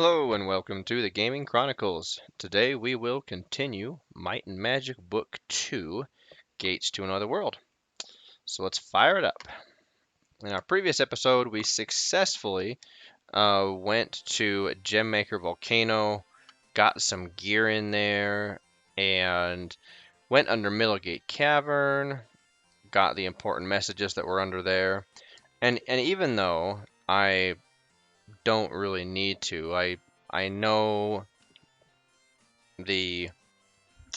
Hello and welcome to the Gaming Chronicles. Today we will continue Might and Magic Book 2, Gates to Another World. So let's fire it up. In our previous episode, we successfully went to Gemmaker Volcano, got some gear in there, and went under Middlegate Cavern, got the important messages that were under there. And even though I don't really need to, I know the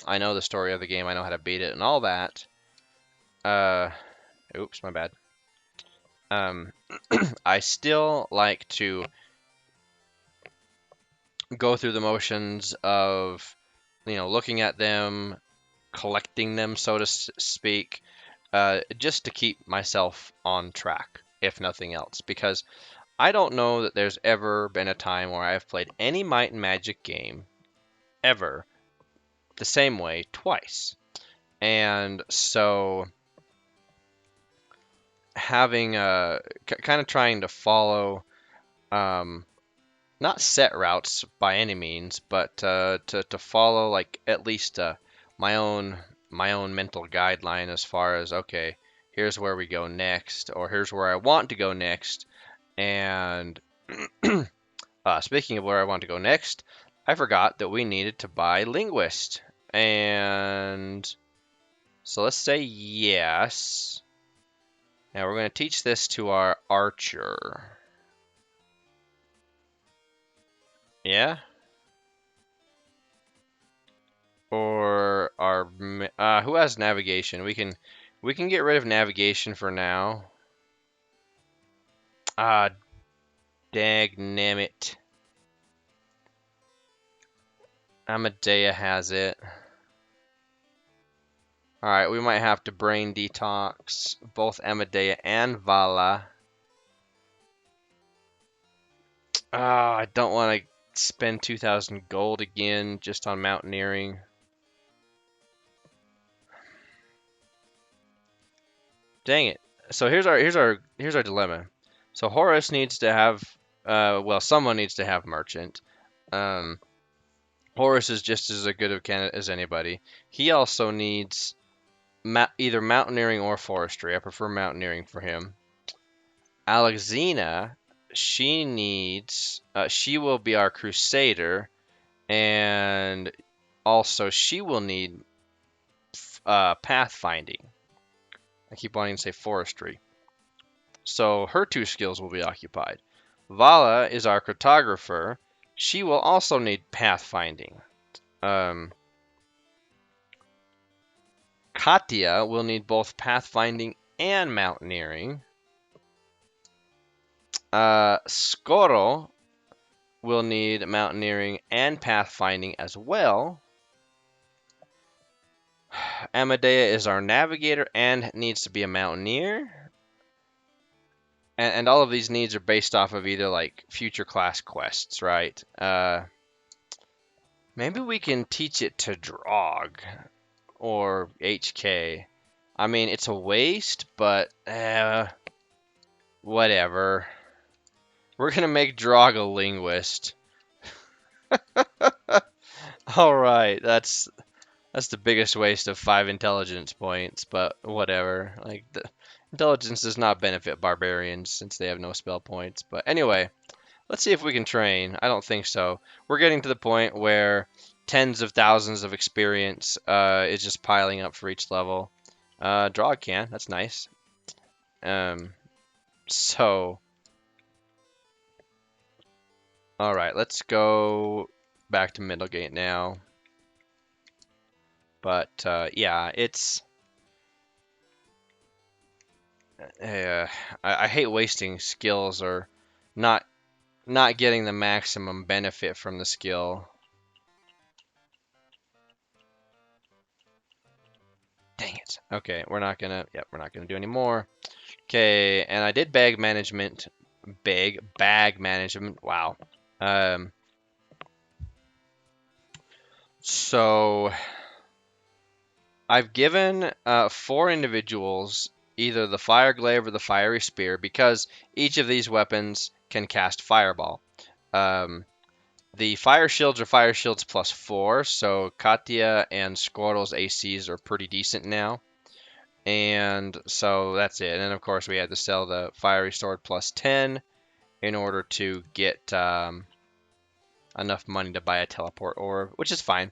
I know the story of the game. I know how to beat it and all that. Uh, oops, my bad. Um, I still like to go through the motions of, looking at them, collecting them, so to speak, just to keep myself on track, if nothing else. Because I don't know that there's ever been a time where I've played any Might and Magic game ever the same way twice. And so having kind of trying to follow um, not set routes by any means, but to follow like at least my own my own mental guideline as far as okay, here's where we go next, or here's where I want to go next. And speaking of where I want to go next, I forgot that we needed to buy Linguist, and so let's say yes. Now we're going to teach this to our archer. Yeah? Or our who has navigation? We can get rid of navigation for now. Ah, dagnammit. Amadea has it. Alright, we might have to brain detox both Amadea and Vala. Ah, I don't want to spend 2,000 gold again just on mountaineering. Dang it. So here's our dilemma. So Horus needs to have well, someone needs to have merchant. Um, Horus is just as good of a candidate as anybody. He also needs either mountaineering or forestry. I prefer mountaineering for him. Alexina, she will be our crusader, and also she will need pathfinding. I keep wanting to say forestry. So her two skills will be occupied. Vala is our cartographer. She will also need pathfinding. Katya will need both pathfinding and mountaineering. Skoro will need mountaineering and pathfinding as well. Amadea is our navigator and needs to be a mountaineer. And all of these needs are based off of either like future class quests, right? Maybe we can teach it to Drog or HK. I mean, it's a waste, but whatever. We're gonna make Drog a linguist. All right, that's the biggest waste of 5 intelligence points, but whatever. Like the intelligence does not benefit barbarians since they have no spell points. But anyway, let's see if we can train. I don't think so. We're getting to the point where tens of thousands of experience is just piling up for each level. Draw can. That's nice. So, all right, let's go back to Middlegate now. But yeah, it's I hate wasting skills or not getting the maximum benefit from the skill. Dang it. Okay, we're not gonna do any more. Okay, and I did bag management. Bag management. Wow. So I've given 4 individuals either the fire glaive or the fiery spear because each of these weapons can cast fireball. The fire shields are fire shields +4, so Katya and Squirtle's ACs are pretty decent now. And so that's it. And then, of course, we had to sell the fiery sword +10 in order to get enough money to buy a teleport orb, which is fine.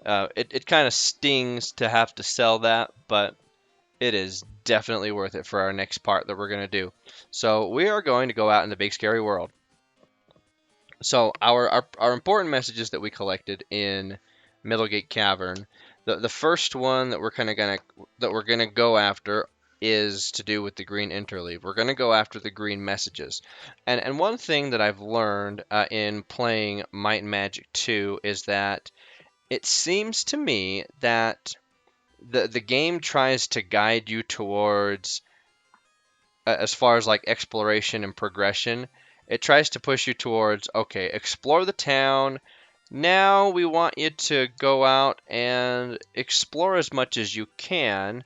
It kind of stings to have to sell that, but it is definitely worth it for our next part that we're going to do. So we are going to go out in the big scary world. So our important messages that we collected in Middlegate Cavern, the first one that we're gonna go after is to do with the green interleave. We're gonna go after the green messages, and one thing that I've learned in playing Might and Magic 2 is that it seems to me that the game tries to guide you towards as far as like exploration and progression, it tries to push you towards, okay, explore the town. Now we want you to go out and explore as much as you can,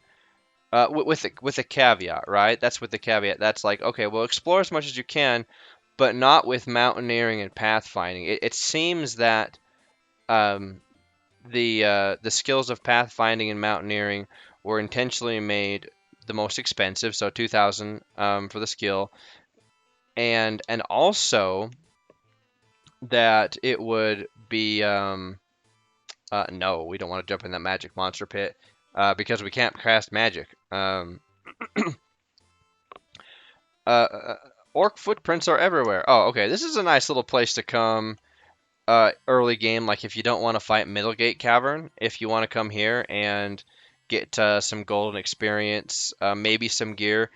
with a caveat, right? That's with the caveat. That's like, okay, well, explore as much as you can, but not with mountaineering and pathfinding. It seems that um, the skills of pathfinding and mountaineering were intentionally made the most expensive, so 2,000 for the skill, and also that it would be no, we don't want to jump in that magic monster pit because we can't cast magic. Uh, Orc footprints are everywhere. Oh, okay. This is a nice little place to come early game. Like if you don't want to fight Middlegate Cavern, if you want to come here and get some golden experience, maybe some gear.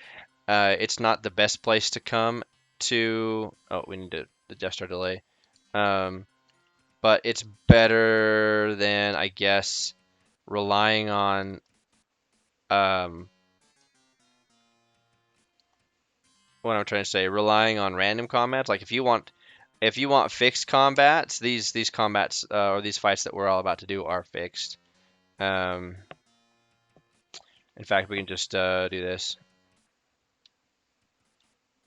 It's not the best place to come to. Oh, we need to adjust our delay. Um, but it's better than, I guess, relying on um, what I'm trying to say, relying on random combats. Like if you want fixed combats, these combats or these fights that we're all about to do are fixed. Um, in fact, we can just do this.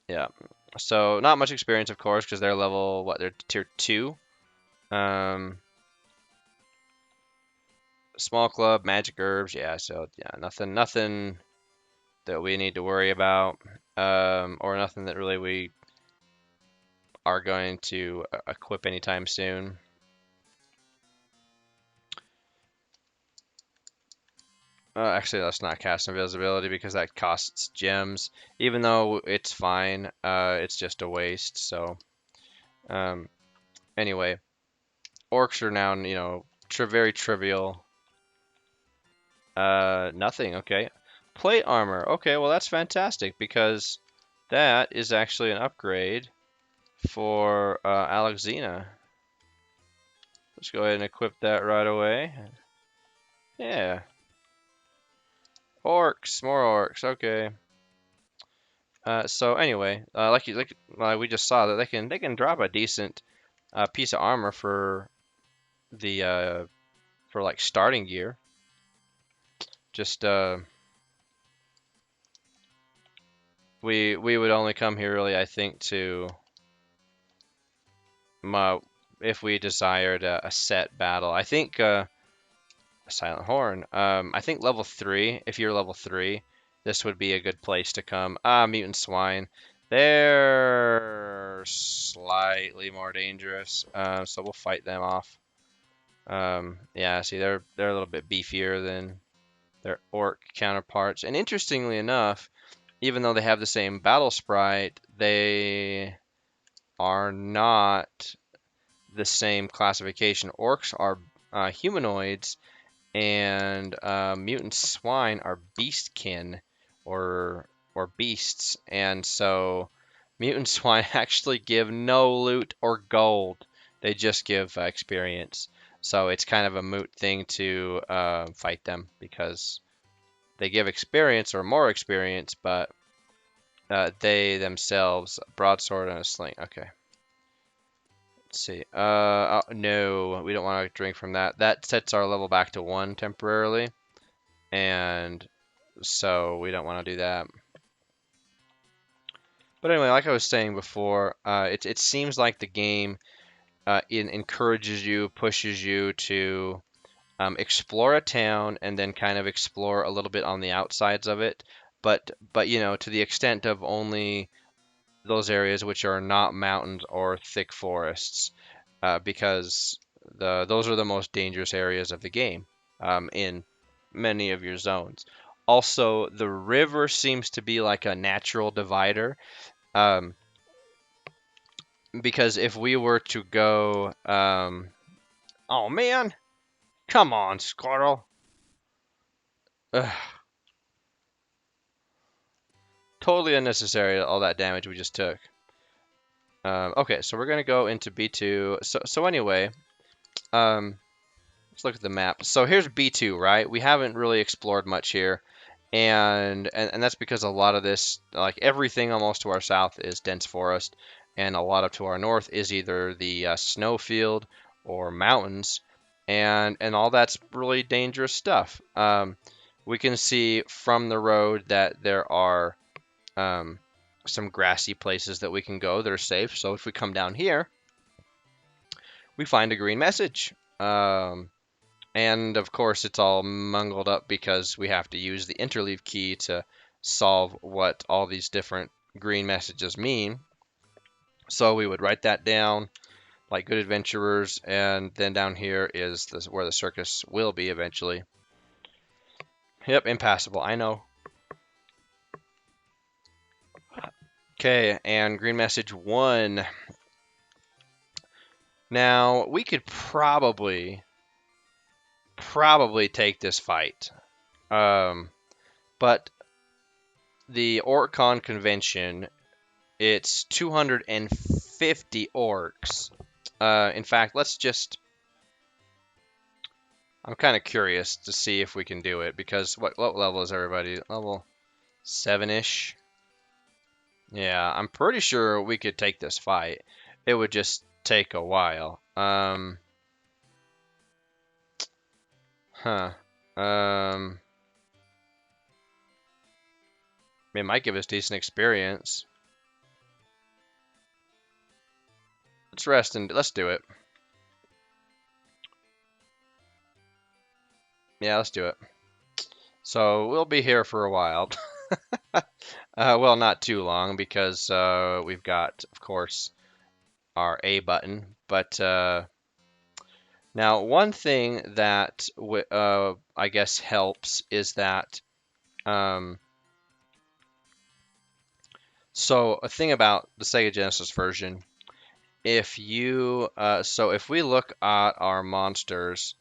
Yeah. So not much experience, of course, because they're level what? They're tier 2. Um, Small club, magic herbs, yeah. So yeah, nothing that we need to worry about, or nothing that really we are going to equip anytime soon. Actually, let's not cast invisibility because that costs gems. Even though it's fine, it's just a waste. So, um, anyway, orcs are now, very trivial. Nothing. Okay, plate armor. Okay, well that's fantastic because that is actually an upgrade for Alexina. Let's go ahead and equip that right away. Yeah. Orcs, more orcs. Okay. So anyway, like we just saw that they can drop a decent piece of armor for the for like starting gear. Just we would only come here really, I think, to if we desired a set battle. I think Silent Horn. I think level 3, if you're level 3, this would be a good place to come. Mutant Swine. They're slightly more dangerous, so we'll fight them off. Yeah, see, they're a little bit beefier than their orc counterparts. And interestingly enough, even though they have the same battle sprite, they are not the same classification. Orcs are humanoids, and mutant swine are beastkin, or beasts, and so mutant swine actually give no loot or gold. They just give experience. So it's kind of a moot thing to fight them because they give experience or more experience, but they themselves broadsword and a sling. Okay. Let's see. Oh, no, we don't want to drink from that. That sets our level back to 1 temporarily, and so we don't want to do that. But anyway, like I was saying before, it seems like the game it encourages you, pushes you to explore a town and then kind of explore a little bit on the outsides of it. But to the extent of only those areas which are not mountains or thick forests, because those are the most dangerous areas of the game in many of your zones. Also, the river seems to be like a natural divider, um, because if we were to go, oh man, come on, squirrel. Ugh, totally unnecessary, all that damage we just took. Okay, so we're gonna go into B2. So anyway, um, let's look at the map. So here's B2, right? We haven't really explored much here, and that's because a lot of this, like everything almost to our south, is dense forest, and a lot of to our north is either the snowfield or mountains, and all that's really dangerous stuff. We can see from the road that there are um, some grassy places that we can go that are safe. So if we come down here, we find a green message. And of course, it's all mungled up because we have to use the interleave key to solve what all these different green messages mean. So we would write that down like good adventurers, and then down here is where the circus will be eventually. Yep, impassable, I know. Okay, and green message 1. Now, we could probably take this fight. But the Orcon convention, it's 250 orcs. In fact, I'm kind of curious to see if we can do it because what level is everybody? Level 7-ish? Yeah, I'm pretty sure we could take this fight. It would just take a while. Huh. Um, it might give us decent experience. Let's rest and let's do it. Yeah, let's do it. So we'll be here for a while. Well, not too long because we've got, of course, our A button. But now, one thing that I guess helps is that um, so a thing about the Sega Genesis version, if we look at our monsters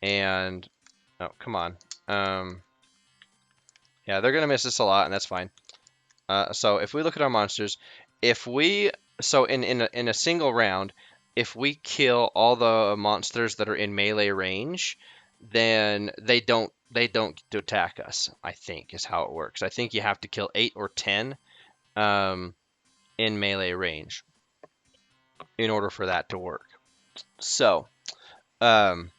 and oh, come on. Yeah, they're gonna miss this a lot, and that's fine. So if we look at our monsters, if we so in a single round, if we kill all the monsters that are in melee range, then they don't get to attack us. I think is how it works. I think you have to kill 8 or 10 um, in melee range in order for that to work. So um,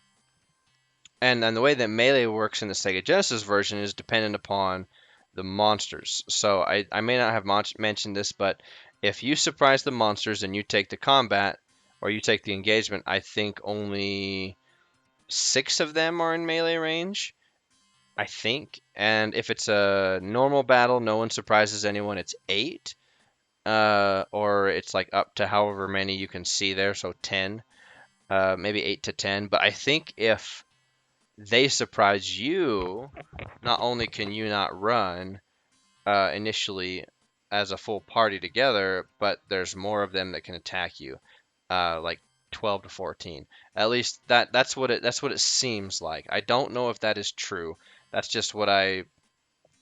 and then the way that melee works in the Sega Genesis version is dependent upon the monsters. So I may not have mentioned this, but if you surprise the monsters and you take the combat or you take the engagement, I think only 6 of them are in melee range. I think. And if it's a normal battle, no one surprises anyone, it's 8. Or it's like up to however many you can see there, so 10. Maybe 8 to 10. But I think if they surprise you, not only can you not run initially as a full party together, but there's more of them that can attack you, like 12 to 14. At least that's what it seems like. I don't know if that is true. That's just what I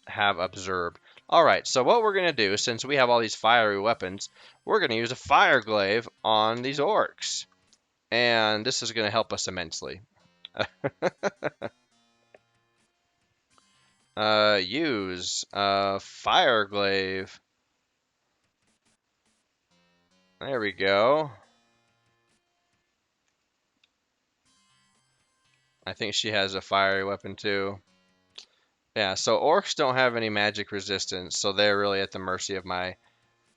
have observed. All right, so what we're gonna do, since we have all these fiery weapons, we're gonna use a fire glaive on these orcs, and this is gonna help us immensely. Use fire glaive. There we go. I think she has a fiery weapon too. Yeah, so orcs don't have any magic resistance, so they're really at the mercy of my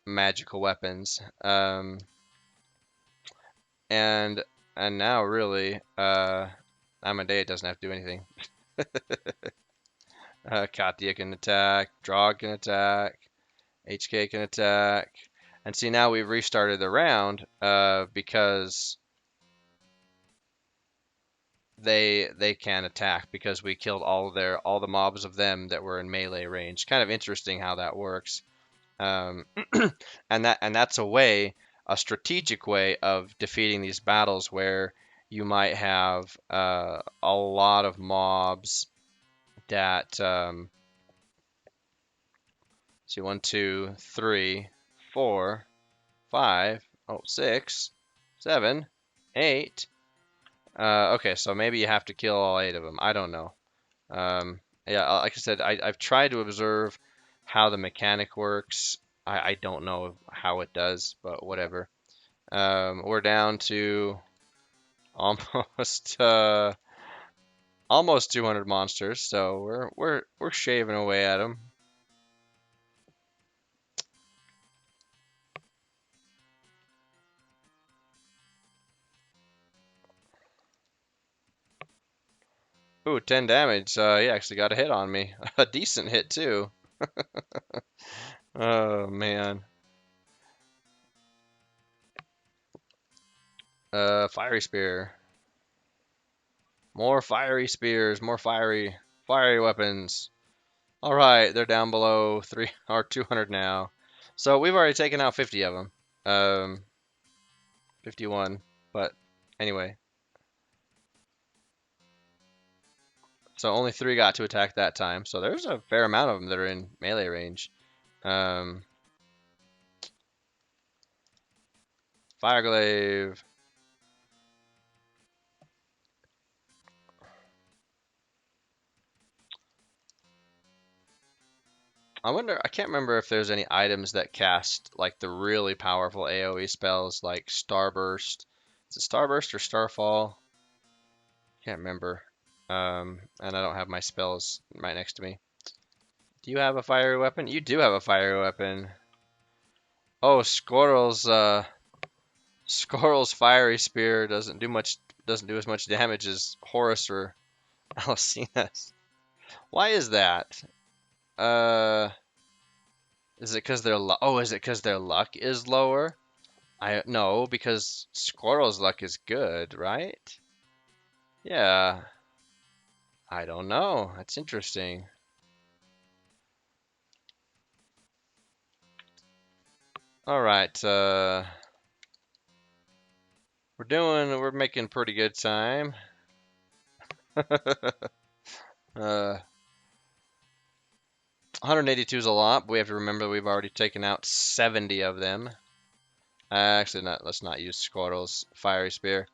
magical weapons. and now really, Amadea doesn't have to do anything. Katia can attack, Drog can attack, HK can attack, and see now we've restarted the round because they can attack because we killed all the mobs of them that were in melee range. Kind of interesting how that works. Um, and that's a strategic way of defeating these battles where you might have a lot of mobs that see 1, 2, 3, 4, 5, oh 6, 7, 8. Okay, so maybe you have to kill all 8 of them. I don't know. Yeah, like I said, I've tried to observe how the mechanic works. I don't know how it does, but whatever. We're down to almost almost 200 monsters, so we're shaving away at them. Ooh, 10 damage. He actually got a hit on me. A decent hit too. Oh man. Fiery spear. More fiery spears. More fiery weapons. All right, they're down below 3 or 200 now. So we've already taken out 50 of them. 51. But anyway, so only 3 got to attack that time. So there's a fair amount of them that are in melee range. Um, Fireglaive. I wonder, I can't remember if there's any items that cast like the really powerful AoE spells like Starburst. Is it Starburst or Starfall? Can't remember. And I don't have my spells right next to me. Do you have a fiery weapon? You do have a fiery weapon. Oh, Squirrel's fiery spear doesn't do as much damage as Horus or Alcina's. Why is that? Uh, is it because is it because their luck is lower? I no, because Squirrel's luck is good, right? Yeah, I don't know. That's interesting. All right, we're making pretty good time. 182 is a lot, but we have to remember we've already taken out 70 of them. Actually, not. Let's not use Squirrel's fiery spear.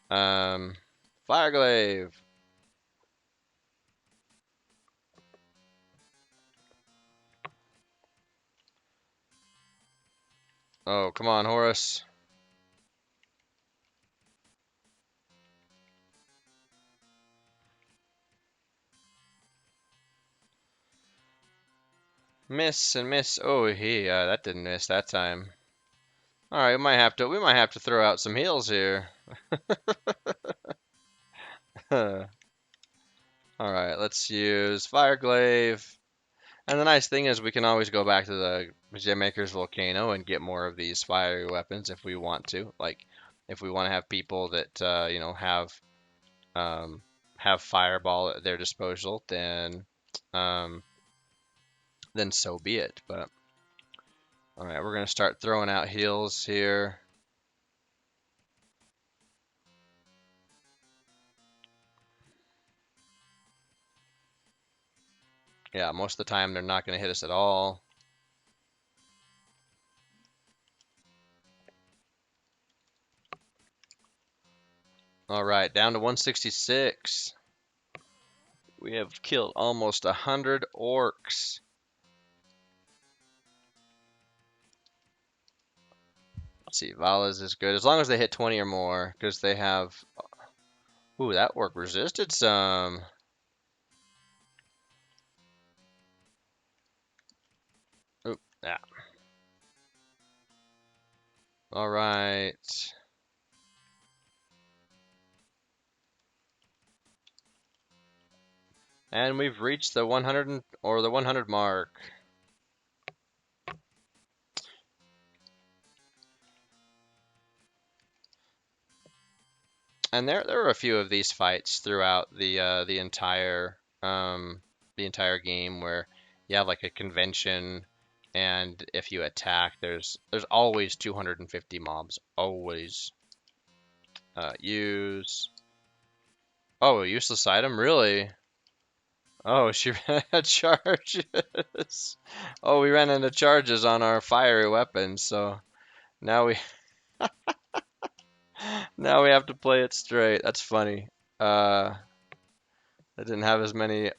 Um, Fireglaive. Oh, come on, Horus. Miss and miss. Oh, that didn't miss that time. All right, we might have to throw out some heals here. All right, let's use Fireglaive. And the nice thing is we can always go back to the Gemmaker's Volcano and get more of these fiery weapons if we want to. Like, if we want to have people that um, have Fireball at their disposal, um, then so be it. But all right, we're gonna start throwing out heals here. Yeah, most of the time they're not gonna hit us at all. All right, down to 166. We have killed almost 100 orcs. Let's see, Vala's is good as long as they hit 20 or more, because they have. Ooh, that orc resisted some. Oop, yeah. All right. And we've reached the 100 or the 100 mark. And there were a few of these fights throughout the entire game where you have like a convention, and if you attack, there's always 250 mobs, always. Use. Oh, useless item, really? Oh, she ran out of charges. Oh, we ran into charges on our fiery weapons, so now we now we have to play it straight. That's funny. I didn't have as many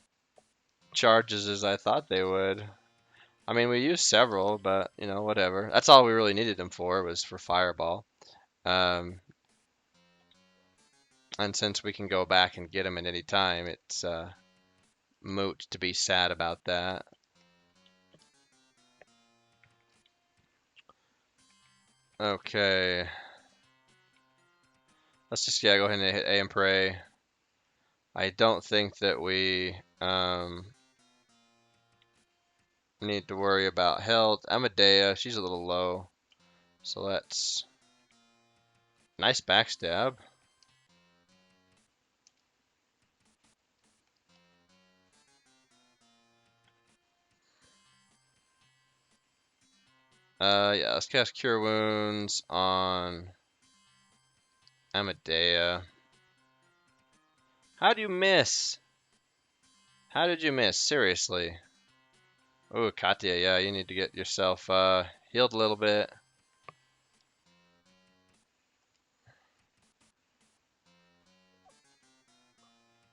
charges as I thought they would. I mean, we used several, but you know, whatever. That's all we really needed them for was for fireball. Um, and since we can go back and get them at any time, it's moot to be sad about that. Okay, let's just go ahead and hit A and pray. I don't think that we need to worry about health. Amadea, she's a little low, so let's nice backstab. Yeah, let's cast Cure Wounds on Amadea. How do you miss? How did you miss? Seriously. Oh, Katya, yeah, you need to get yourself healed a little bit.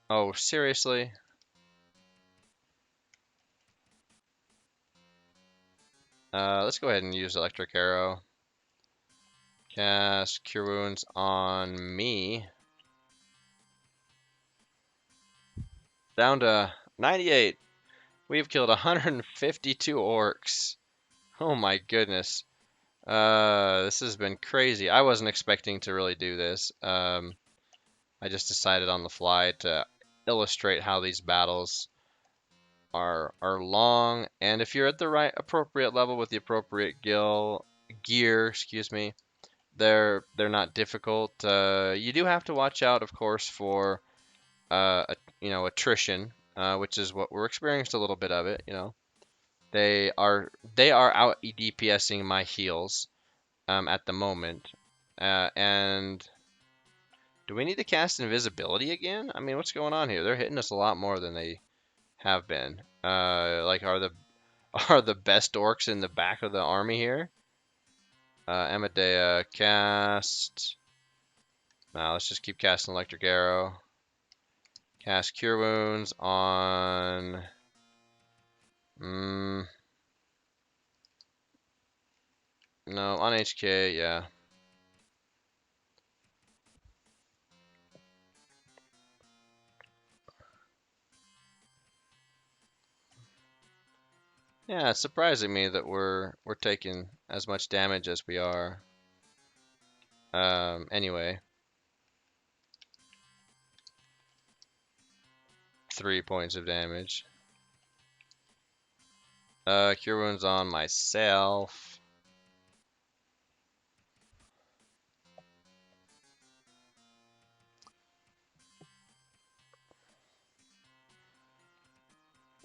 Oh, seriously? Let's go ahead and use Electric Arrow. Cast Cure Wounds on me. Down to 98. We've killed 152 orcs. Oh my goodness. This has been crazy. I wasn't expecting to really do this. I just decided on the fly to illustrate how these battles are long, and if you're at the right appropriate level with the appropriate gear, excuse me, they're not difficult. You do have to watch out, of course, for attrition, which is what we're experiencing a little bit of it. They are out DPSing my heals at the moment, and do we need to cast invisibility again? I mean, what's going on here? They're hitting us a lot more than they have been. Like, are the best orcs in the back of the army here? Amadea, cast. Now let's just keep casting Electric Arrow. Cast Cure Wounds on. No, on HK, yeah. Yeah, it's surprising me that we're taking as much damage as we are. Anyway, 3 points of damage. Cure Wounds on myself.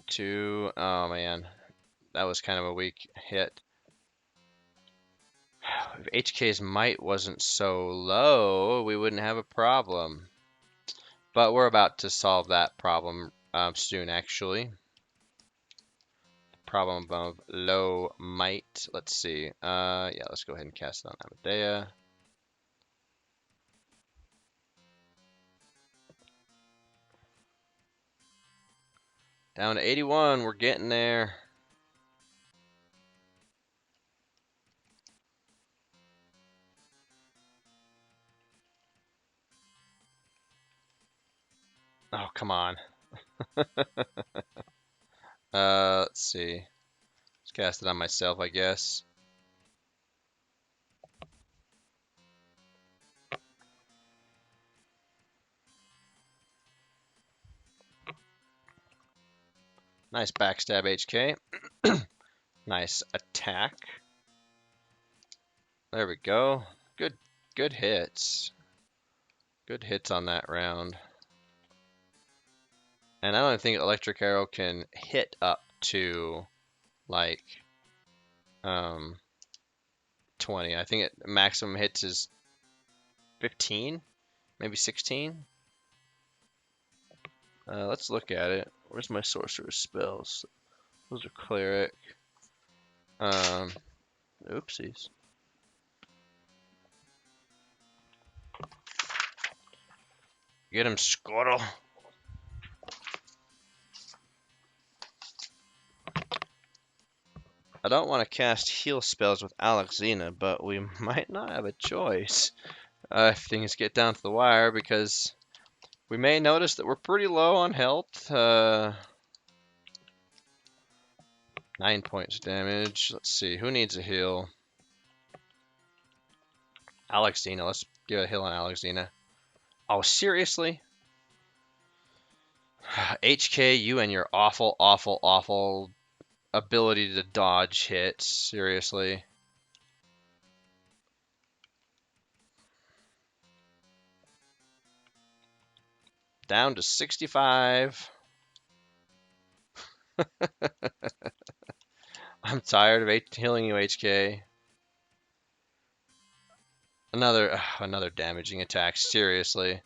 Two. Oh man, that was kind of a weak hit. If HK's might wasn't so low, we wouldn't have a problem. But we're about to solve that problem soon, actually. Problem of low might. Let's see. Yeah, let's go ahead and cast it on Amadea. Down to 81. We're getting there. Oh, come on. Let's see. Let's cast it on myself, I guess. Nice backstab HK. Nice attack. There we go. Good hits. Good hits on that round. And I don't think Electric Arrow can hit up to like 20. I think it maximum hits is 15, maybe 16. Let's look at it. Where's my sorcerer's spells? Those are cleric. Oopsies. Get him, Squirtle. I don't want to cast heal spells with Alexina, but we might not have a choice if things get down to the wire, because we may notice that we're pretty low on health. 9 points of damage. Let's see, who needs a heal? Alexina. Let's give a heal on Alexina. Oh, seriously? HK, you and your awful, awful, awful ability to dodge hits. Seriously. Down to 65. I'm tired of healing you, HK. Another damaging attack. Seriously.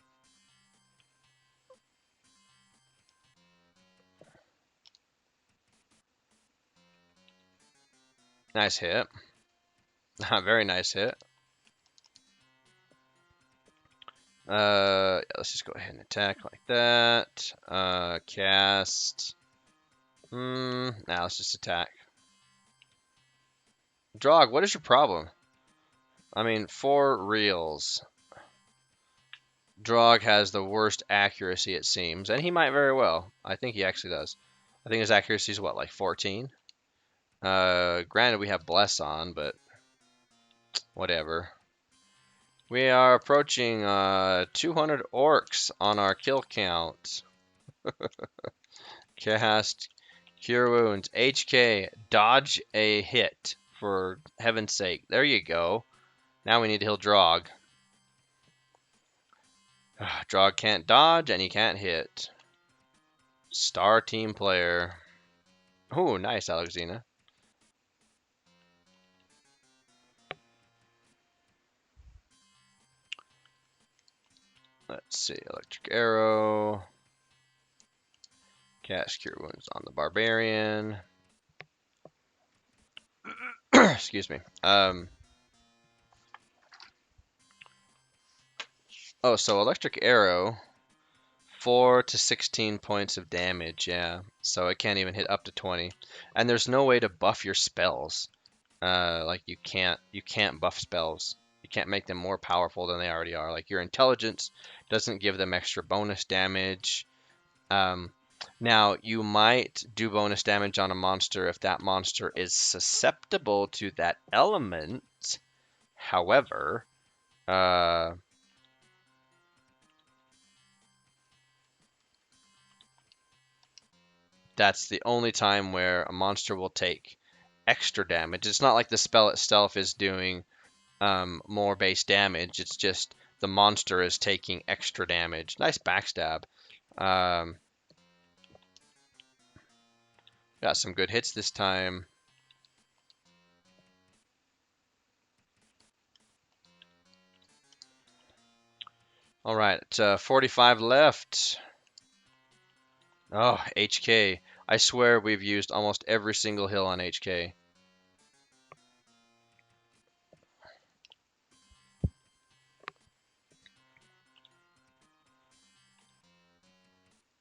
Nice hit. Very nice hit. Yeah, let's just go ahead and attack like that. Cast. Now let's just attack. Drog, what is your problem? I mean, for reals. Drog has the worst accuracy, it seems, and he might very well. I think he actually does. I think his accuracy is what, like 14? Granted, we have Bless on, but whatever. We are approaching 200 orcs on our kill count. Cast Cure Wounds. HK, dodge a hit, for heaven's sake. There you go. Now we need to heal Drog. Drog can't dodge and he can't hit. Star team player. Ooh, nice, Alexina. Let's see, Electric Arrow. Cast Cure Wounds on the Barbarian. Excuse me. Oh, so Electric Arrow, 4 to 16 points of damage, yeah. So it can't even hit up to 20. And there's no way to buff your spells. Like you can't buff spells. You can't make them more powerful than they already are. Like your intelligence doesn't give them extra bonus damage. Now you might do bonus damage on a monster if that monster is susceptible to that element. However, that's the only time where a monster will take extra damage. It's not like the spell itself is doing more base damage. It's just the monster is taking extra damage. Nice backstab. Got some good hits this time. All right, 45 left. Oh, HK. I swear we've used almost every single hill on HK.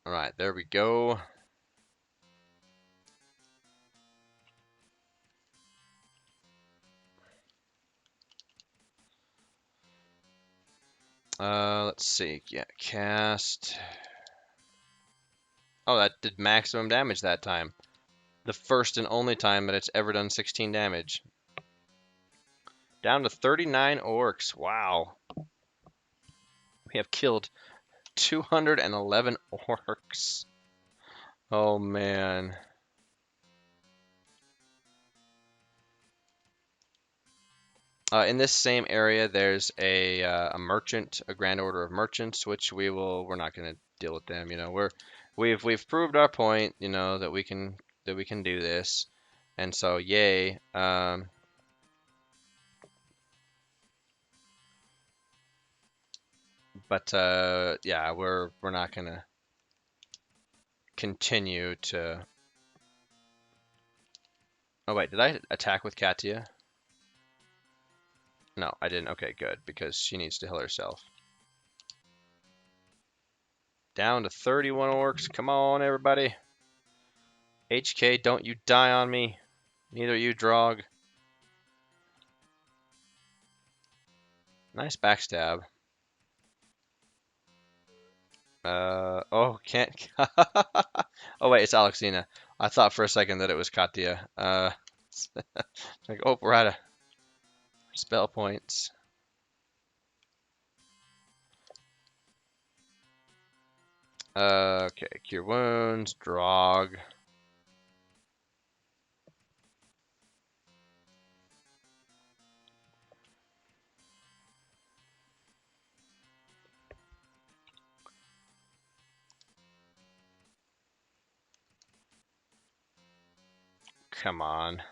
All right, there we go. Let's see. Yeah, cast. Oh, that did maximum damage that time. The first and only time that it's ever done 16 damage. Down to 39 orcs. Wow. We have killed 211 orcs. Oh, man. In this same area, there's a merchant, a grand order of merchants, which we're not going to deal with them. You know, we've proved our point. You know that we can do this, and so yay. But yeah, we're not going to continue to. Oh wait, did I attack with Katia? No, I didn't. Okay, good, because she needs to heal herself. Down to 31 orcs. Come on, everybody. HK, don't you die on me. Neither you, Drog. Nice backstab. Oh, can't. Oh, wait, it's Alexina. I thought for a second that it was Katia. Like, oh, we're out of spell points. Okay, cure wounds, Drog. Come on. Let's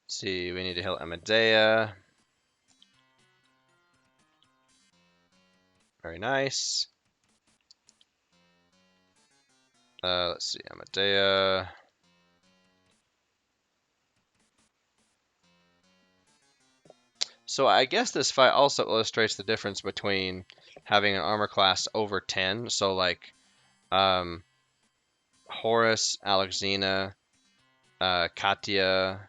see, we need to heal Amadea. Very nice. Let's see, Amadea. So I guess this fight also illustrates the difference between having an armor class over 10. So like um, Horus, Alexina, Katia,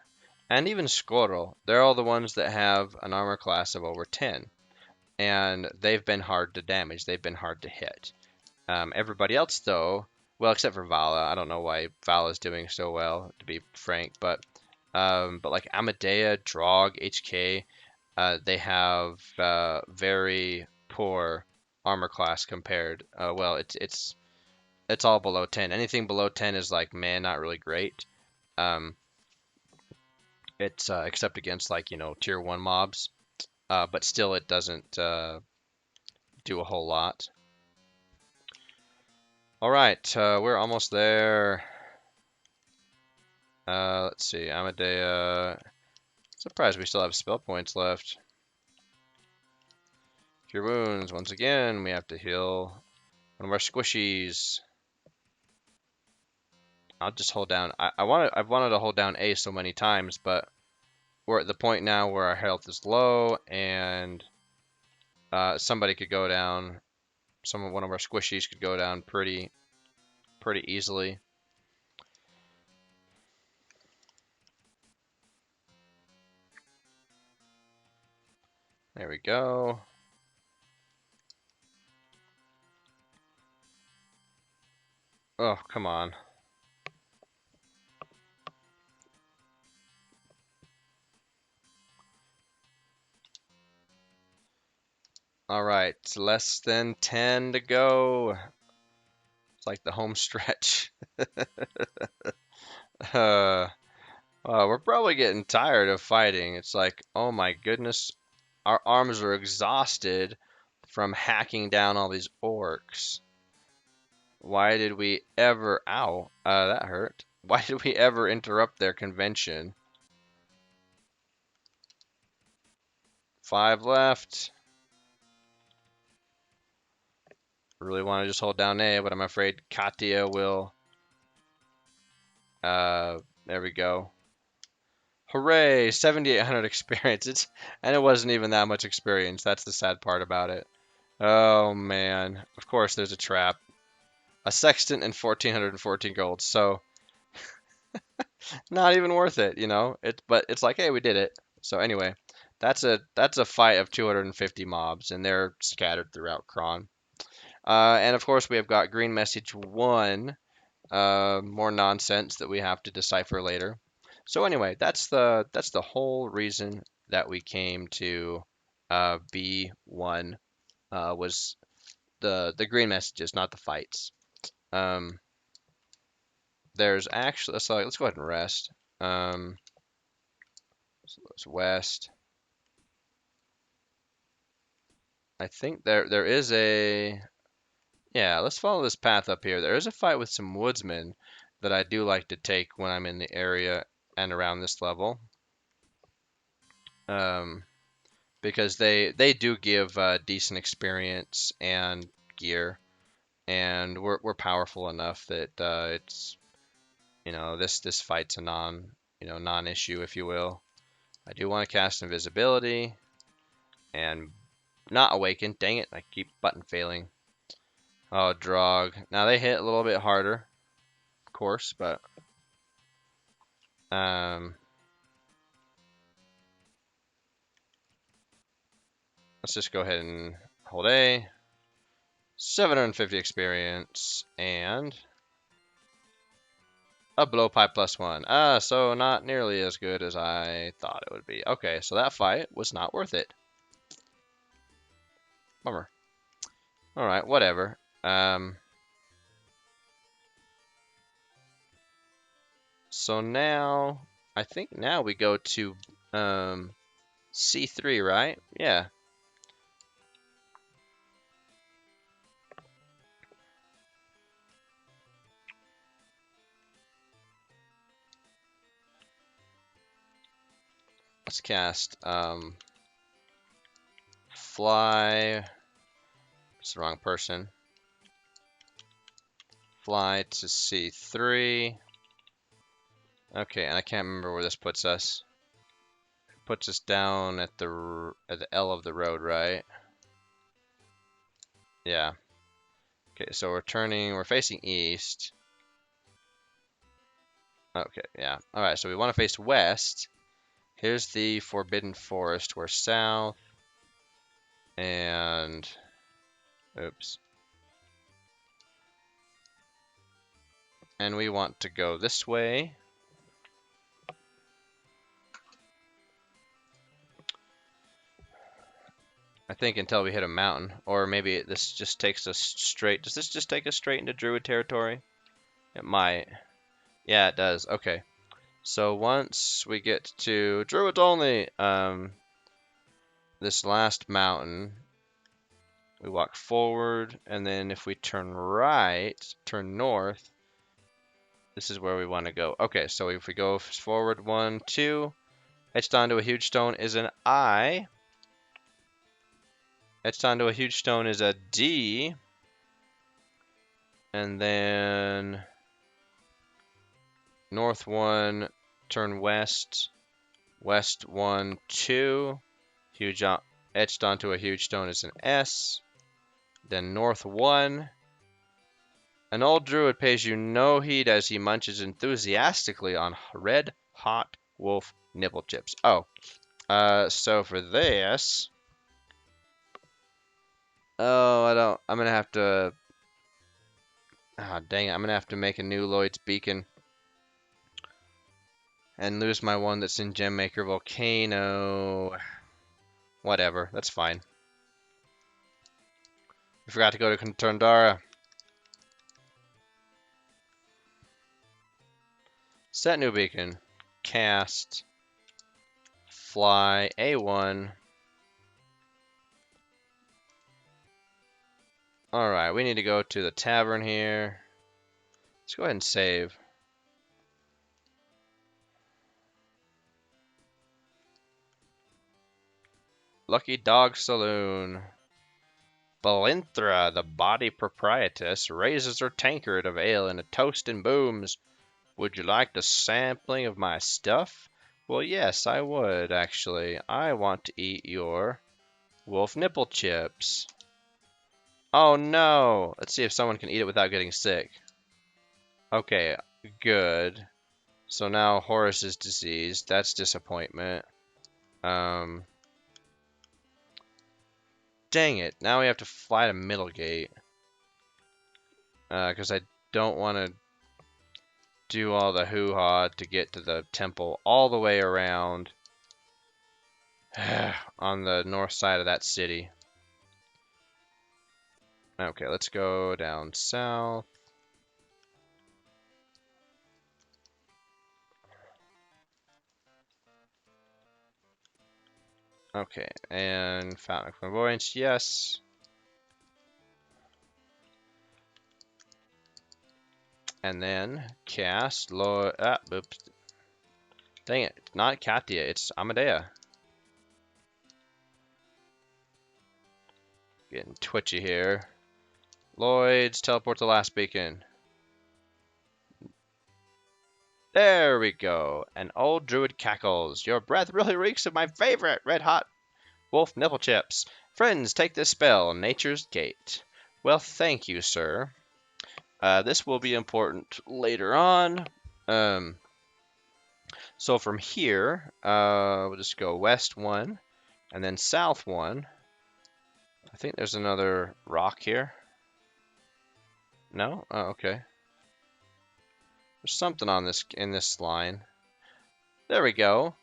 and even Squirtle. They're all the ones that have an armor class of over 10. And they've been hard to damage. They've been hard to hit. Everybody else, though, well, except for Vala. I don't know why Vala's doing so well, to be frank. But like Amadea, Drog, HK, they have very poor armor class compared. Well, it's all below 10. Anything below 10 is like, man, not really great. Um, it's except against like tier 1 mobs, but still it doesn't do a whole lot. All right, we're almost there. Let's see, Amadea. Surprised we still have spell points left. Cure wounds. Once again, we have to heal one of our squishies. I'll just hold down. I've wanted to hold down A so many times, but we're at the point now where our health is low, and somebody could go down. One of our squishies could go down pretty easily. There we go. Oh, come on. All right, less than 10 to go. It's like the home stretch. We're probably getting tired of fighting. It's like, oh my goodness, our arms are exhausted from hacking down all these orcs. Why did we ever, ow, that hurt. Why did we ever interrupt their convention? 5 left. Really want to just hold down A, but I'm afraid Katia will. There we go. Hooray! 7,800 experience. And it wasn't even that much experience. That's the sad part about it. Oh man. Of course, there's a trap. A sextant and 1,414 gold. So not even worth it, you know. But it's like, hey, we did it. So anyway, that's a fight of 250 mobs, and they're scattered throughout Kron. And of course, we have got green message 1, more nonsense that we have to decipher later. So anyway, that's the whole reason that we came to B1 was the green messages, not the fights. Um, there's actually, so let's go ahead and rest. So it's west. I think there is a yeah. Let's follow this path up here. There is a fight with some woodsmen that I do like to take when I'm in the area and around this level. Um, because they do give decent experience and gear, and we're powerful enough that it's this fight's a non-issue, if you will. I do want to cast invisibility and not awaken. Dang it, I keep button failing. Oh, Drog. Now they hit a little bit harder, of course, but um, let's just go ahead and hold A. 750 experience and a blowpipe +1. So not nearly as good as I thought it would be. Okay, so that fight was not worth it. Bummer. All right, whatever. So now, I think now we go to C3, right? Yeah. Let's cast Fly. It's the wrong person. Fly to C3. Okay, and I can't remember where this puts us. It puts us down at the L of the road, right? Yeah. Okay, so we're facing east. Okay, yeah. Alright, so we want to face west. Here's the Forbidden Forest. We're south. And... Oops. And we want to go this way. I think until we hit a mountain. Or maybe this just takes us straight. Does this just take us straight into Druid territory? It might. Yeah, it does. Okay. So once we get to Druids only, this last mountain, we walk forward, and then if we turn right, turn north, this is where we want to go. Okay, so if we go forward 1, 2, etched onto a huge stone is an I. Etched onto a huge stone is a D. And then north 1, turn west, west 1, 2. Etched onto a huge stone is an S. Then north 1. An old druid pays you no heed as he munches enthusiastically on red hot wolf nipple chips. Oh, so for this, I'm gonna have to, dang it, I'm gonna have to make a new Lloyd's Beacon and lose my one that's in Gemmaker Volcano. Whatever, that's fine. I forgot to go to Tundara. Set new beacon. Cast. Fly. A1. Alright, we need to go to the tavern here. Let's go ahead and save. Lucky Dog Saloon. Belinthra, the body proprietress, raises her tankard of ale in a toast and booms. Would you like the sampling of my stuff? Well, yes, I would, actually. I want to eat your wolf nipple chips. Oh no! Let's see if someone can eat it without getting sick. Okay, good. So now Horace is diseased. That's disappointment. Dang it. Now we have to fly to Middlegate. Because I don't want to do all the hoo-ha to get to the temple all the way around on the north side of that city. Okay, let's go down south. Okay, and Fountain of Clairvoyance, yes. And then cast Lord. Oops. Dang it! It's not Katia. It's Amadea. Getting twitchy here. Lloyd's teleport to last beacon. There we go. An old druid cackles. Your breath really reeks of my favorite red hot wolf nipple chips. Friends, take this spell, Nature's Gate. Well, thank you, sir. This will be important later on. So from here, we'll just go west 1, and then south 1. I think there's another rock here. No? Oh, okay. There's something on this in this line. There we go.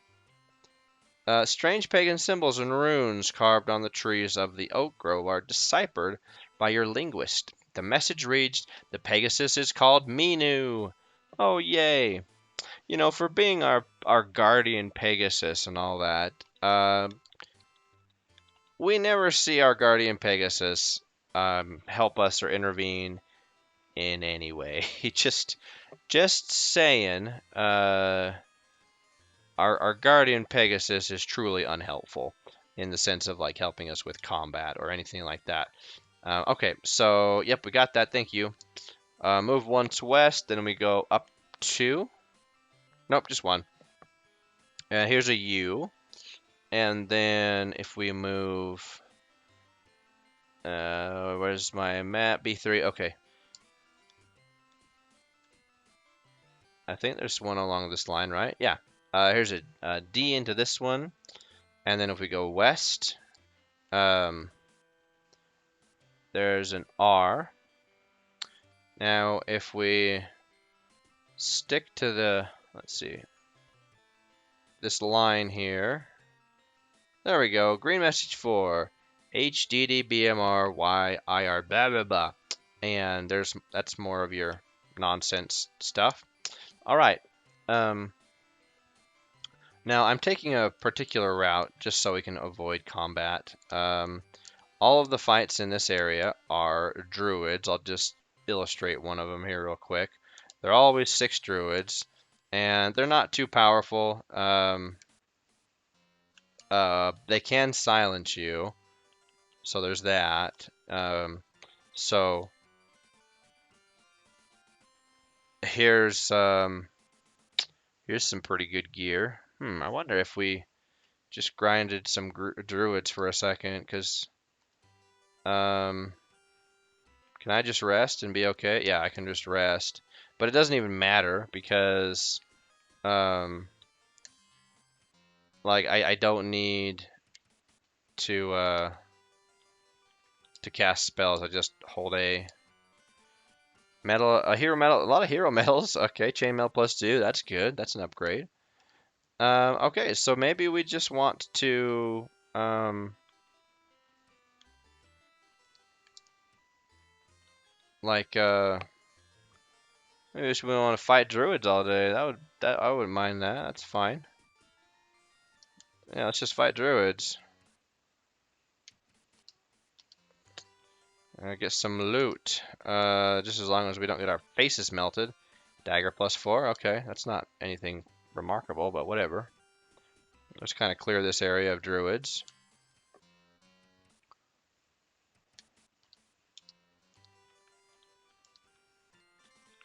Strange pagan symbols and runes carved on the trees of the oak grove are deciphered by your linguist. The message reads, "The Pegasus is called Minu." Oh, yay. You know, for being our guardian Pegasus and all that, we never see our guardian Pegasus help us or intervene in any way. Just saying, our guardian Pegasus is truly unhelpful in the sense of like helping us with combat or anything like that. Okay, so yep, we got that. Thank you. Move once west, then we go up 2. Nope, just 1. And here's a U. And then if we move, where's my map? B3. Okay. I think there's one along this line, right? Yeah. Here's a D into this one. And then if we go west, there's an R. Now, if we stick to the, let's see, this line here. There we go. Green message 4. HDDBMRYIR blah blah blah. And that's more of your nonsense stuff. All right. Now I'm taking a particular route just so we can avoid combat. All of the fights in this area are druids. I'll just illustrate one of them here real quick. They're always 6 druids, and they're not too powerful. They can silence you, so there's that. So here's some pretty good gear. I wonder if we just grinded some druids for a second, because can I just rest and be okay? Yeah, I can just rest, but it doesn't even matter because like I don't need to cast spells. I just hold a hero medal, a lot of hero medals. Okay, chainmail +2. That's good. That's an upgrade. Okay, so maybe we just want to like maybe we want to fight druids all day. I wouldn't mind that. That's fine. Yeah, let's just fight druids. Get some loot. Just as long as we don't get our faces melted. Dagger +4. Okay, that's not anything remarkable, but whatever. Let's kind of clear this area of druids.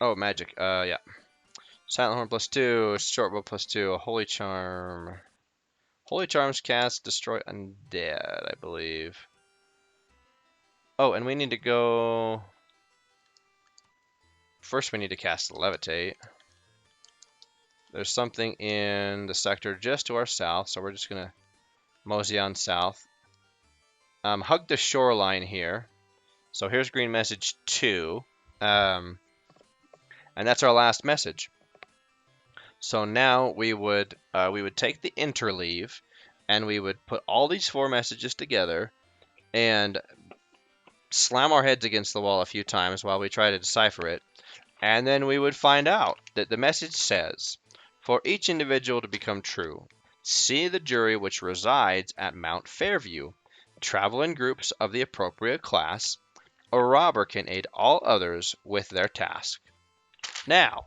Oh, magic. Yeah. Silent Horn +2. Short bow +2. A Holy Charm. Holy Charms cast Destroy Undead, I believe. Oh, and we need to go... First we need to cast Levitate. There's something in the sector just to our south, so we're just going to mosey on south. Hug the shoreline here. So here's green message 2. And that's our last message. So now we would take the interleave, and we would put all these 4 messages together and slam our heads against the wall a few times while we try to decipher it. And then we would find out that the message says, for each individual to become true, See the jury which resides at Mount Fairview. Travel in groups of the appropriate class. A robber can aid all others with their task. Now,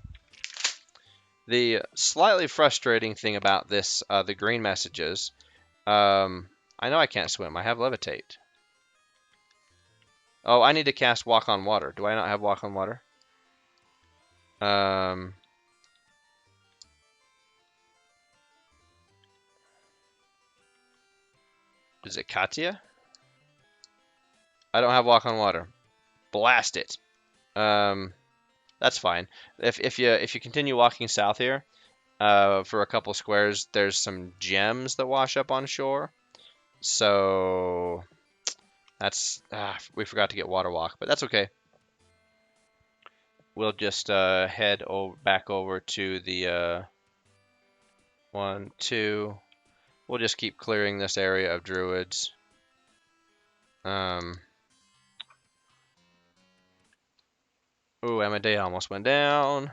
the slightly frustrating thing about this, the green messages, I know I can't swim. I have levitate. Oh, I need to cast walk on water. Do I not have walk on water? Is it Katya? I don't have walk on water. Blast it. That's fine. If you continue walking south here, for a couple squares, there's some gems that wash up on shore. So that's we forgot to get water walk, but that's okay. We'll just head back over to the 1, 2. We'll just keep clearing this area of druids. Ooh, Amadea almost went down.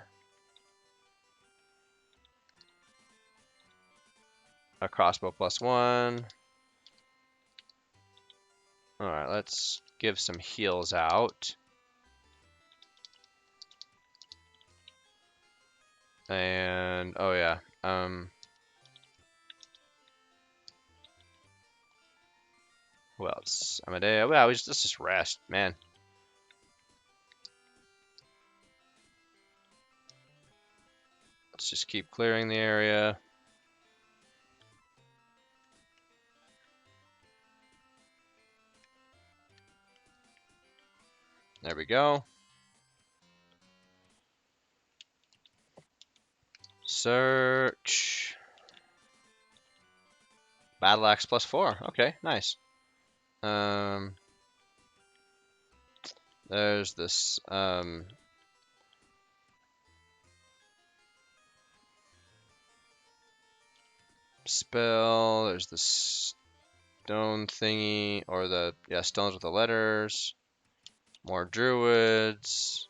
A crossbow +1. Alright, let's give some heals out. And, oh yeah, who else? Amadea. Well, let's just rest, man. Let's just keep clearing the area. There we go. Search. Battle axe +4. Okay, nice. There's this spell. There's this stone thingy, or the stones with the letters. More druids.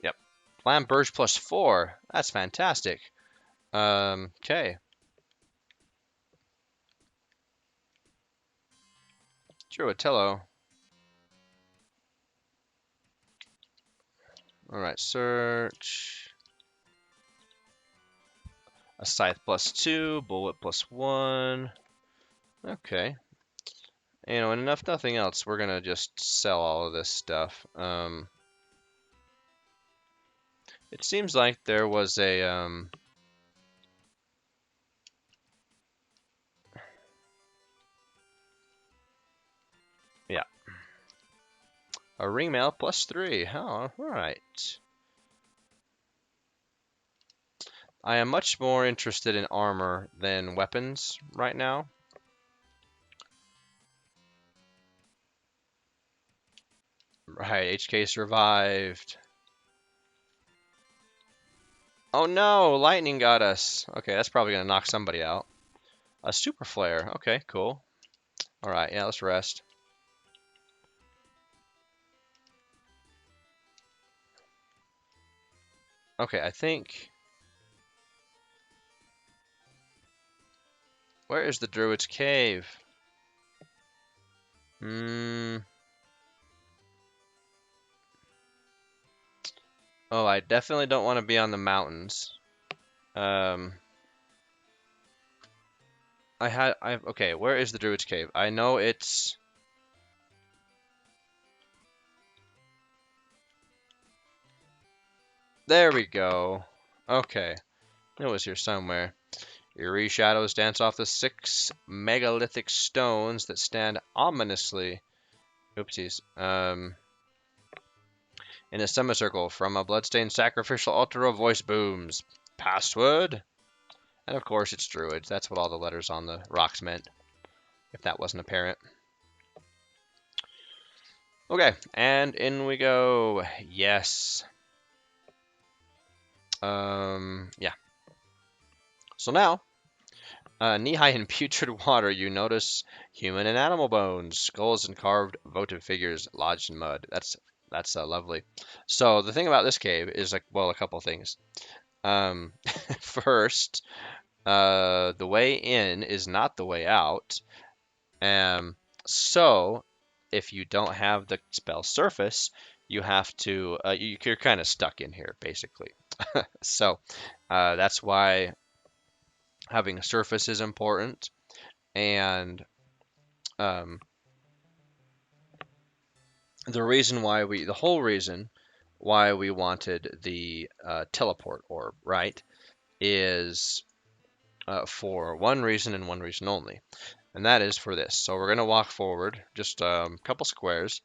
Yep. Flam Burge +4. That's fantastic. Okay. Druidello. Alright, search. A scythe +2, bullet +1. Okay. You know, and if nothing else, we're gonna just sell all of this stuff. It seems like there was a yeah, a ringmail +3. Oh, all right. I am much more interested in armor than weapons right now. Right, HK survived. Oh no, lightning got us. Okay, that's probably gonna knock somebody out. A super flare. Okay, cool. All right, yeah, let's rest. Okay, I think. Where is the Druid's Cave? Oh, I definitely don't want to be on the mountains. Okay, where is the Druid's Cave? I know it's... There we go. Okay, it was here somewhere. Eerie shadows dance off the 6 megalithic stones that stand ominously. Oopsies. In a semicircle, from a bloodstained sacrificial altar, a voice booms. Password? And of course it's Druids. That's what all the letters on the rocks meant, if that wasn't apparent. Okay, and in we go. Yes. Yeah. So now, knee-high in putrid water, you notice human and animal bones, skulls and carved votive figures lodged in mud. That's That's lovely. So the thing about this cave is like, well, a couple things. Um, first, the way in is not the way out. So if you don't have the spell surface, you have to, you're kind of stuck in here, basically. So that's why having a surface is important. And um, the whole reason why we wanted the teleport orb, right, is for one reason and one reason only. And that is for this. So we're going to walk forward just a couple squares,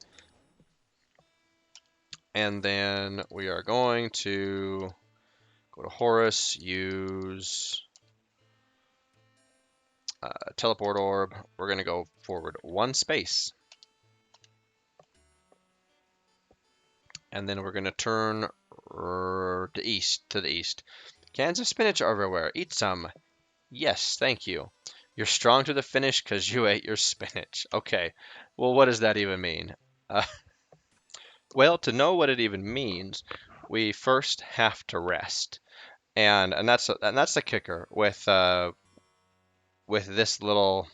and then we are going to go to Horus, use teleport orb. We're going to go forward one space, and then we're going to turn to the east. Cans of spinach are everywhere. Eat some. Yes, thank you. You're strong to the finish because you ate your spinach. Okay, well, what does that even mean? Uh, well, to know what it even means, we first have to rest, and that's the kicker with this little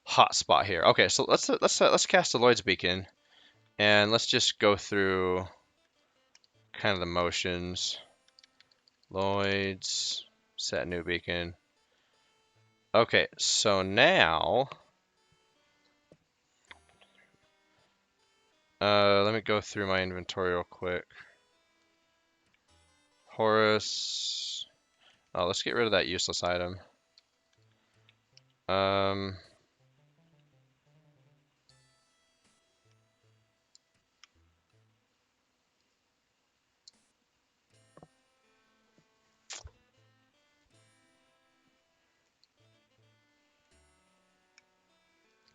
hot spot here. Okay, so let's cast a Lloyd's Beacon, and let's just go through kind of the motions. Lloyd's, set new beacon. Okay, so now let me go through my inventory real quick. Horus. Oh, let's get rid of that useless item. Um,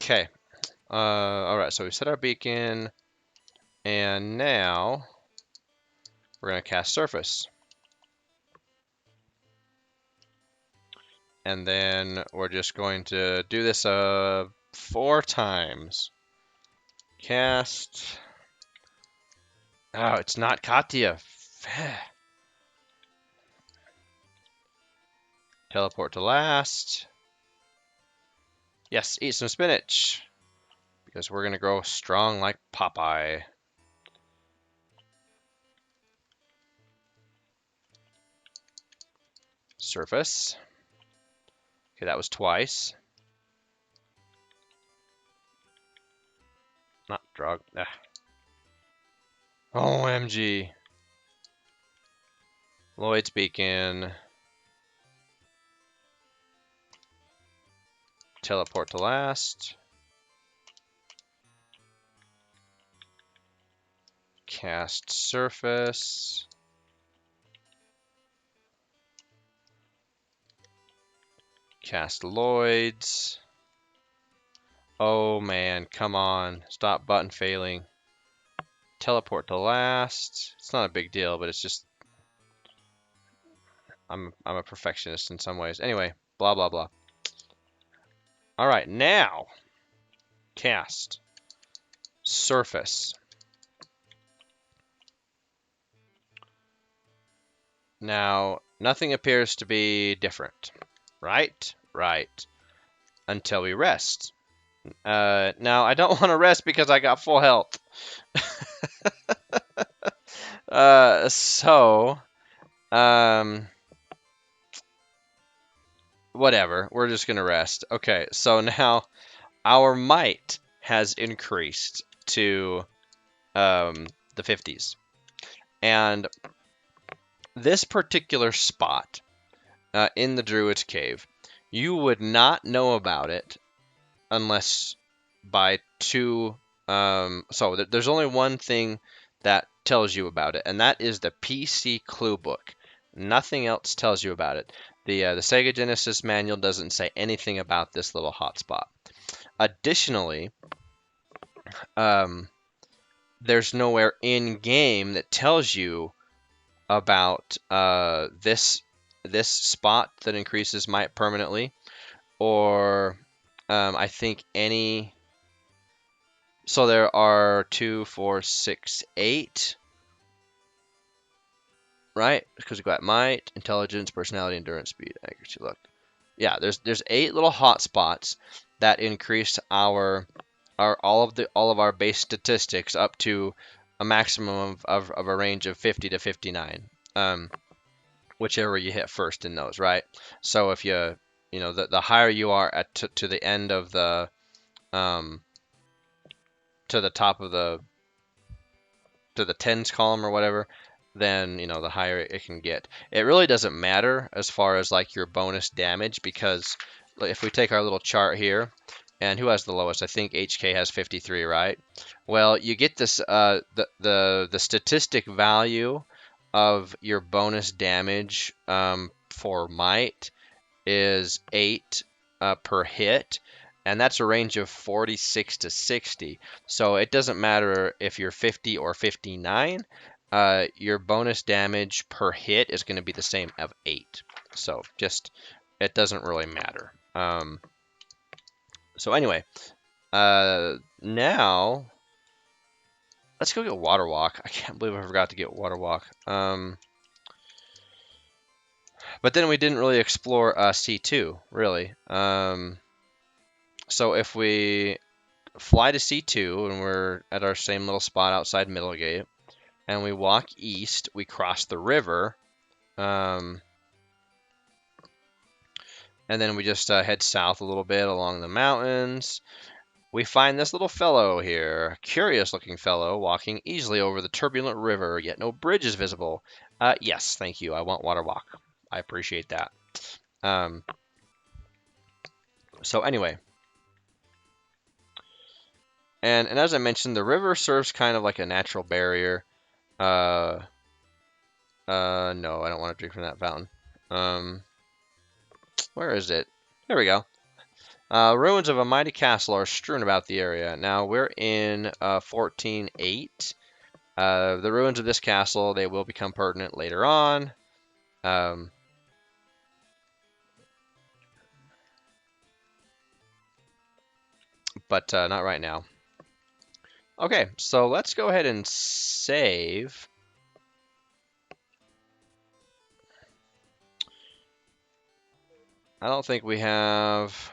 okay. All right, so we set our beacon, and now we're gonna cast Surface. And then we're just going to do this 4 times. Cast. Oh, it's not Katya. Teleport to last. Yes, eat some spinach. Because we're going to grow strong like Popeye. Surface. Okay, that was twice. Not drug. Ah. OMG. Lloyd's Beacon. Teleport to last. Cast Surface. Cast Lloyd's. Oh man, come on. Stop button failing. Teleport to last. It's not a big deal, but it's just I'm a perfectionist in some ways. Anyway, blah blah blah. All right, now cast Surface. Now nothing appears to be different, right? Right. Until we rest. Now I don't want to rest because I got full health. So whatever. We're just gonna rest. Okay, so now our might has increased to the 50s. And this particular spot in the Druid's Cave, you would not know about it unless by two. So there's only one thing that tells you about it, and that is the PC clue book. Nothing else tells you about it. The Sega Genesis manual doesn't say anything about this little hotspot. Additionally, there's nowhere in game that tells you about this spot that increases might permanently, or I think any So there are 2, 4, 6, 8, right? Because we got might, intelligence, personality, endurance, speed, accuracy, luck. Yeah, there's 8 little hotspots that increase our all of our base statistics up to a maximum of a range of 50 to 59. Whichever you hit first in those, right? So if you know the higher you are at to the end of the um, to the top of the to the tens column or whatever, then you know the higher it can get. It really doesn't matter as far as like your bonus damage because if we take our little chart here, and who has the lowest? I think HK has 53, right? Well, you get this the statistic value of your bonus damage for might is 8 per hit, and that's a range of 46 to 60. So it doesn't matter if you're 50 or 59, your bonus damage per hit is going to be the same of 8. So just, it doesn't really matter. So anyway, now let's go get Water Walk. I can't believe I forgot to get Water Walk. But then we didn't really explore C2, really. So if we fly to C2 and we're at our same little spot outside Middlegate, and we walk east, we cross the river, and then we just head south a little bit along the mountains. We find this little fellow here, a curious looking fellow, walking easily over the turbulent river, yet no bridge is visible. Yes, thank you. I want Water Walk. I appreciate that. Um, so anyway, and as I mentioned, the river serves kind of like a natural barrier. Uh, no, I don't want to drink from that fountain. Where is it? There we go. Ruins of a mighty castle are strewn about the area. Now we're in 14.8. The ruins of this castle, they will become pertinent later on. But not right now. Okay, so let's go ahead and save. I don't think we have...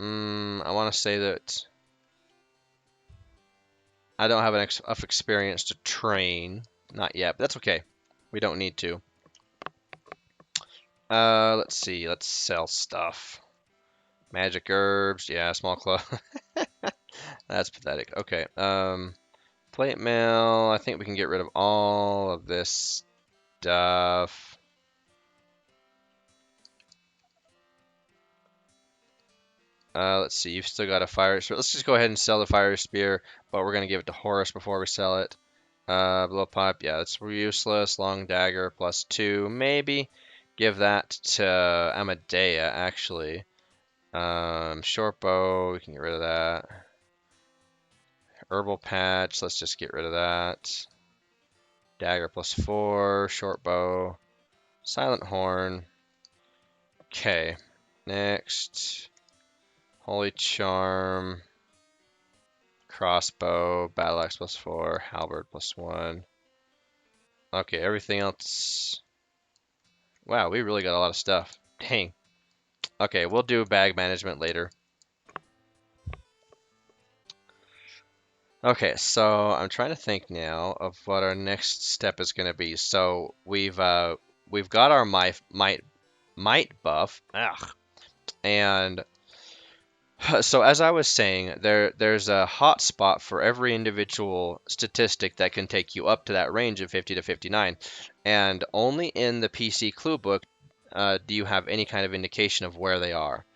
I want to say that I don't have enough experience to train. Not yet, but that's okay. We don't need to. Let's see. Let's sell stuff. Magic herbs. Yeah, small club. That's pathetic. Okay. Plate mail. I think we can get rid of all of this stuff. Let's see. You've still got a fire spear. Let's just go ahead and sell the fire spear, but we're gonna give it to Horus before we sell it. Blow pipe. Yeah, that's useless. Long dagger +2. Maybe give that to Amadea actually. Short bow. We can get rid of that. Herbal patch. Let's just get rid of that. Dagger +4. Short bow. Silent horn. Okay. Next. Holy charm. Crossbow. Battle axe +4. Halberd +1. Okay, everything else. Wow, we really got a lot of stuff. Dang. Okay, we'll do bag management later. Okay, so I'm trying to think now of what our next step is going to be. So we've got our might buff. Ugh. And so as I was saying, there's a hot spot for every individual statistic that can take you up to that range of 50 to 59. And only in the PC clue book do you have any kind of indication of where they are.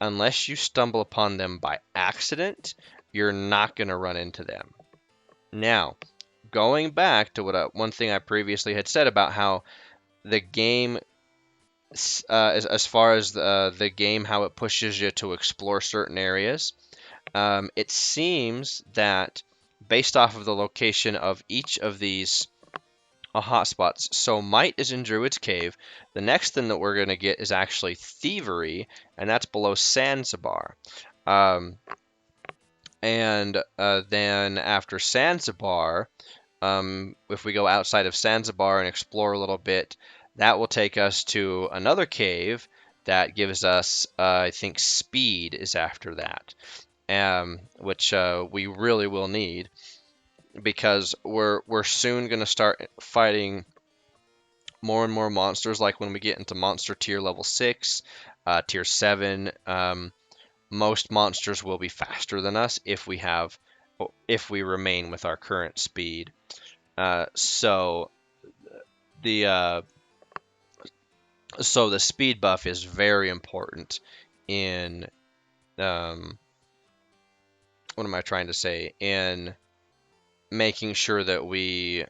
Unless you stumble upon them by accident, you're not going to run into them. Now, going back to what one thing I previously had said about how the game, as far as the game, how it pushes you to explore certain areas, it seems that based off of the location of each of these hotspots. So Might is in Druid's Cave. The next thing that we're gonna get is actually Thievery, and that's below Zanzibar. Um, and then after Zanzibar, if we go outside of Zanzibar and explore a little bit, that will take us to another cave that gives us, I think, Speed is after that, which we really will need because we're soon going to start fighting more and more monsters. Like when we get into monster tier level 6, tier 7, most monsters will be faster than us if we remain with our current speed. So the speed buff is very important in what am I trying to say? In making sure that we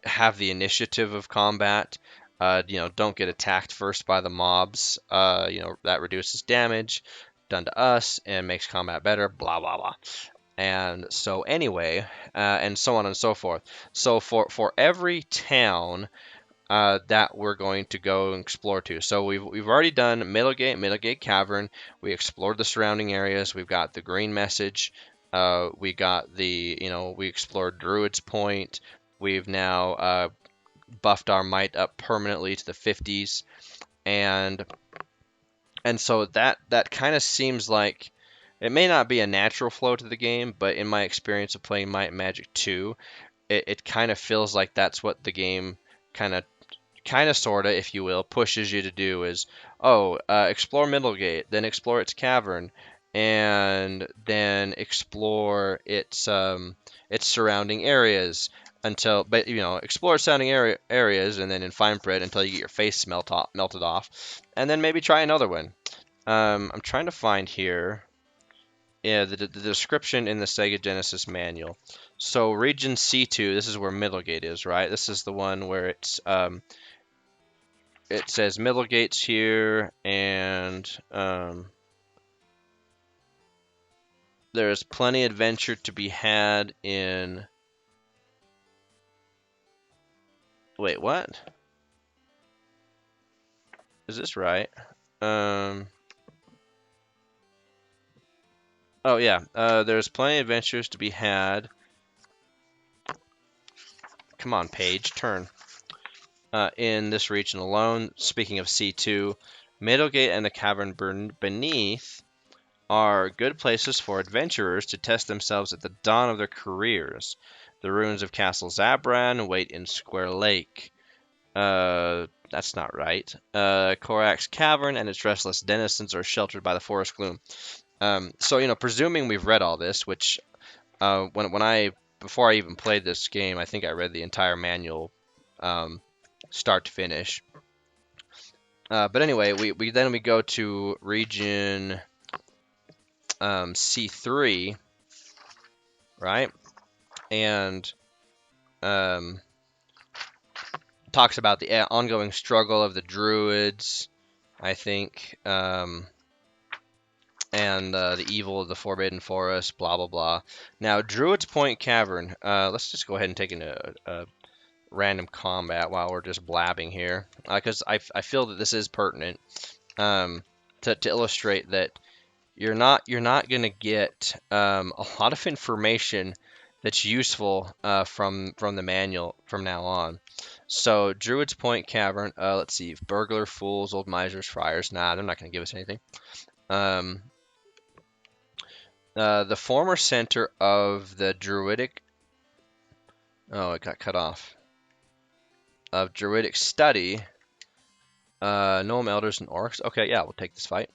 have the initiative of combat. Don't get attacked first by the mobs. That reduces damage done to us and makes combat better. Blah blah blah. And so anyway, and so on and so forth. So for every town that we're going to go and explore to. So we've already done Middlegate Cavern. We explored the surrounding areas. We've got the green message. We got we explored Druid's Point. We've now buffed our might up permanently to the 50s, and so that kind of seems like it may not be a natural flow to the game, but in my experience of playing Might and Magic 2, it kind of feels like that's what the game kind of sorta, if you will, pushes you to do is, explore Middlegate, then explore its cavern, and then explore its surrounding areas explore surrounding areas, and then in fine print until you get your face melted off, and then maybe try another one. I'm trying to find here. Yeah, the description in the Sega Genesis manual. So region C2, this is where Middlegate is, right? This is the one where it says Middlegate's here, and there's plenty of adventure to be had in. Wait, what? Is this right? Oh yeah, there's plenty of adventures to be had. Come on, page, turn. In this region alone. Speaking of C2, Middlegate and the cavern beneath are good places for adventurers to test themselves at the dawn of their careers. The ruins of Castle Zabran wait in Square Lake. That's not right. Korak's Cavern and its restless denizens are sheltered by the forest gloom. So, presuming we've read all this, which before I even played this game, I think I read the entire manual, start to finish. But anyway, we go to region C3, right? And talks about the ongoing struggle of the Druids, I think, and the evil of the Forbidden Forest, blah, blah, blah. Now, Druid's Point Cavern, let's just go ahead and take a random combat while we're just blabbing here, because I feel that this is pertinent, to illustrate that you're not gonna get a lot of information that's useful from the manual from now on. So Druid's Point Cavern. Let's see, burglar, fools, old misers, friars. Nah, they're not gonna give us anything. The former center of the Druidic. Oh, it got cut off. Of Druidic study. Gnome elders and orcs. Okay, yeah, we'll take this fight.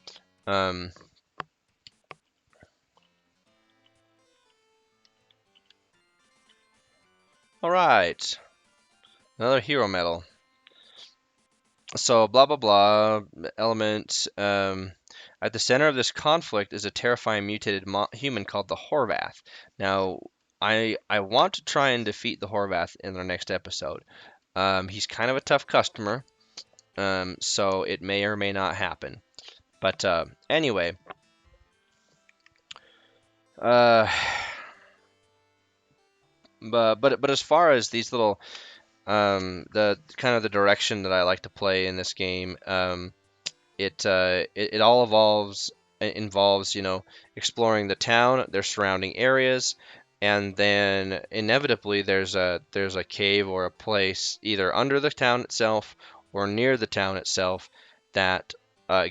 All right, another hero medal. So blah blah blah. Element. At the center of this conflict is a terrifying mutated human called the Horvath. Now, I want to try and defeat the Horvath in our next episode. He's kind of a tough customer, so it may or may not happen. But anyway, But as far as these little the kind of the direction that I like to play in this game, it all involves exploring the town, their surrounding areas, and then inevitably there's a cave or a place either under the town itself or near the town itself that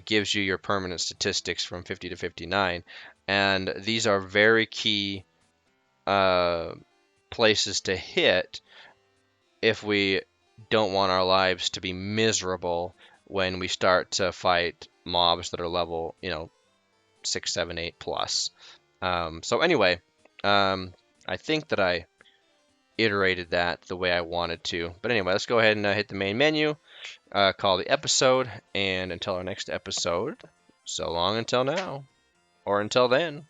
gives you your permanent statistics from 50 to 59, and these are very key uh, places to hit if we don't want our lives to be miserable when we start to fight mobs that are level, 6, 7, 8 plus. So anyway, I think that I iterated that the way I wanted to. But anyway, let's go ahead and hit the main menu, call the episode, and until our next episode, so long until now, or until then.